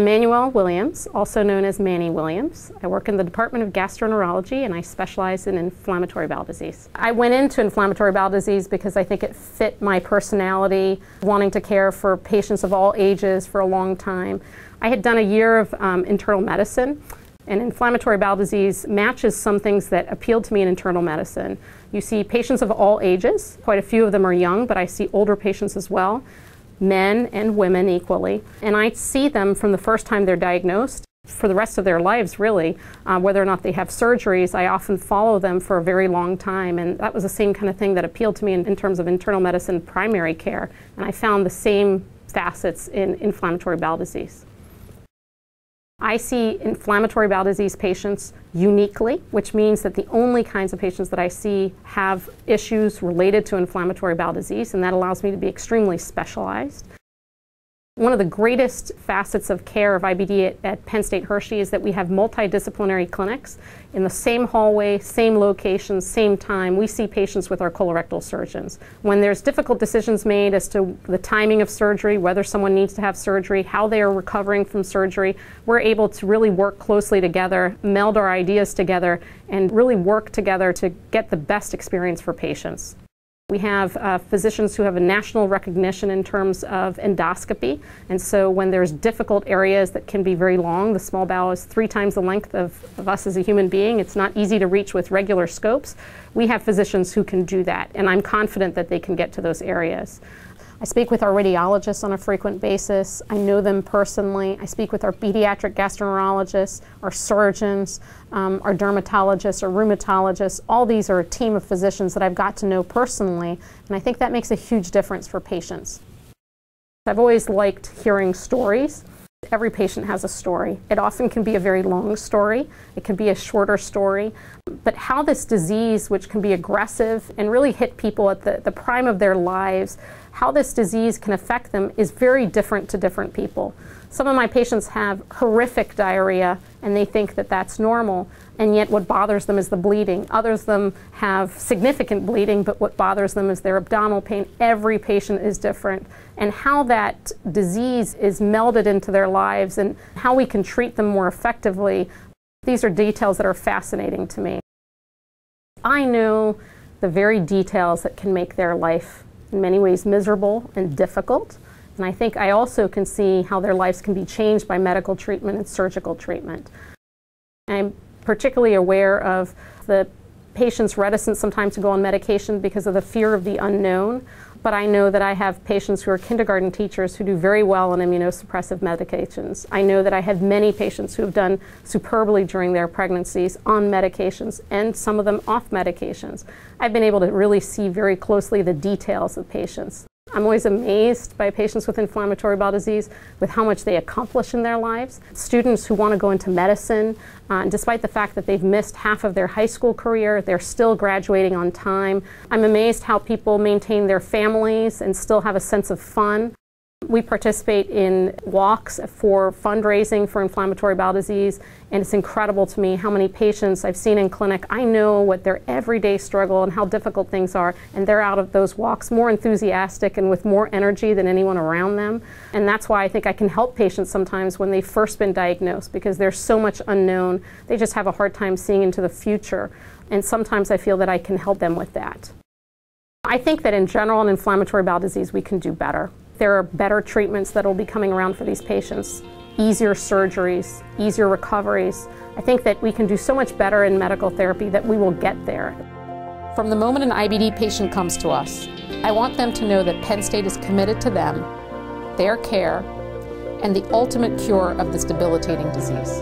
Emmanuelle Williams, also known as Manny Williams. I work in the Department of Gastroenterology and I specialize in inflammatory bowel disease. I went into inflammatory bowel disease because I think it fit my personality, wanting to care for patients of all ages for a long time. I had done a year of internal medicine, and inflammatory bowel disease matches some things that appealed to me in internal medicine. You see patients of all ages, quite a few of them are young, but I see older patients as well, men and women equally. And I see them from the first time they're diagnosed for the rest of their lives, really. Whether or not they have surgeries, I often follow them for a very long time. And that was the same kind of thing that appealed to me in terms of internal medicine primary care. And I found the same facets in inflammatory bowel disease. I see inflammatory bowel disease patients uniquely, which means that the only kinds of patients that I see have issues related to inflammatory bowel disease, and that allows me to be extremely specialized. One of the greatest facets of care of IBD at Penn State Hershey is that we have multidisciplinary clinics in the same hallway, same location, same time. We see patients with our colorectal surgeons. When there's difficult decisions made as to the timing of surgery, whether someone needs to have surgery, how they are recovering from surgery, we're able to really work closely together, meld our ideas together, and really work together to get the best experience for patients. We have physicians who have a national recognition in terms of endoscopy, and so when there's difficult areas that can be very long, the small bowel is 3 times the length of us as a human being. It's not easy to reach with regular scopes. We have physicians who can do that, and I'm confident that they can get to those areas. I speak with our radiologists on a frequent basis. I know them personally. I speak with our pediatric gastroenterologists, our surgeons, our dermatologists, our rheumatologists. All these are a team of physicians that I've got to know personally, and I think that makes a huge difference for patients. I've always liked hearing stories. Every patient has a story. It often can be a very long story. It can be a shorter story. But how this disease, which can be aggressive and really hit people at the prime of their lives, how this disease can affect them is very different to different people. Some of my patients have horrific diarrhea and they think that that's normal, and yet what bothers them is the bleeding. Others of them have significant bleeding, but what bothers them is their abdominal pain. Every patient is different, and how that disease is melded into their lives and how we can treat them more effectively, these are details that are fascinating to me. I know the very details that can make their life in many ways miserable and difficult. And I think I also can see how their lives can be changed by medical treatment and surgical treatment. I'm particularly aware of the patient's reticence sometimes to go on medication because of the fear of the unknown. But I know that I have patients who are kindergarten teachers who do very well on immunosuppressive medications. I know that I have many patients who have done superbly during their pregnancies on medications, and some of them off medications. I've been able to really see very closely the details of patients. I'm always amazed by patients with inflammatory bowel disease with how much they accomplish in their lives. Students who want to go into medicine, despite the fact that they've missed half of their high school career, they're still graduating on time. I'm amazed how people maintain their families and still have a sense of fun. We participate in walks for fundraising for inflammatory bowel disease, and it's incredible to me how many patients I've seen in clinic. I know what their everyday struggle and how difficult things are, and they're out of those walks more enthusiastic and with more energy than anyone around them. And that's why I think I can help patients sometimes when they've first been diagnosed, because there's so much unknown. They just have a hard time seeing into the future, and sometimes I feel that I can help them with that. I think that in general in inflammatory bowel disease we can do better. There are better treatments that will be coming around for these patients, easier surgeries, easier recoveries. I think that we can do so much better in medical therapy that we will get there. From the moment an IBD patient comes to us, I want them to know that Penn State is committed to them, their care, and the ultimate cure of this debilitating disease.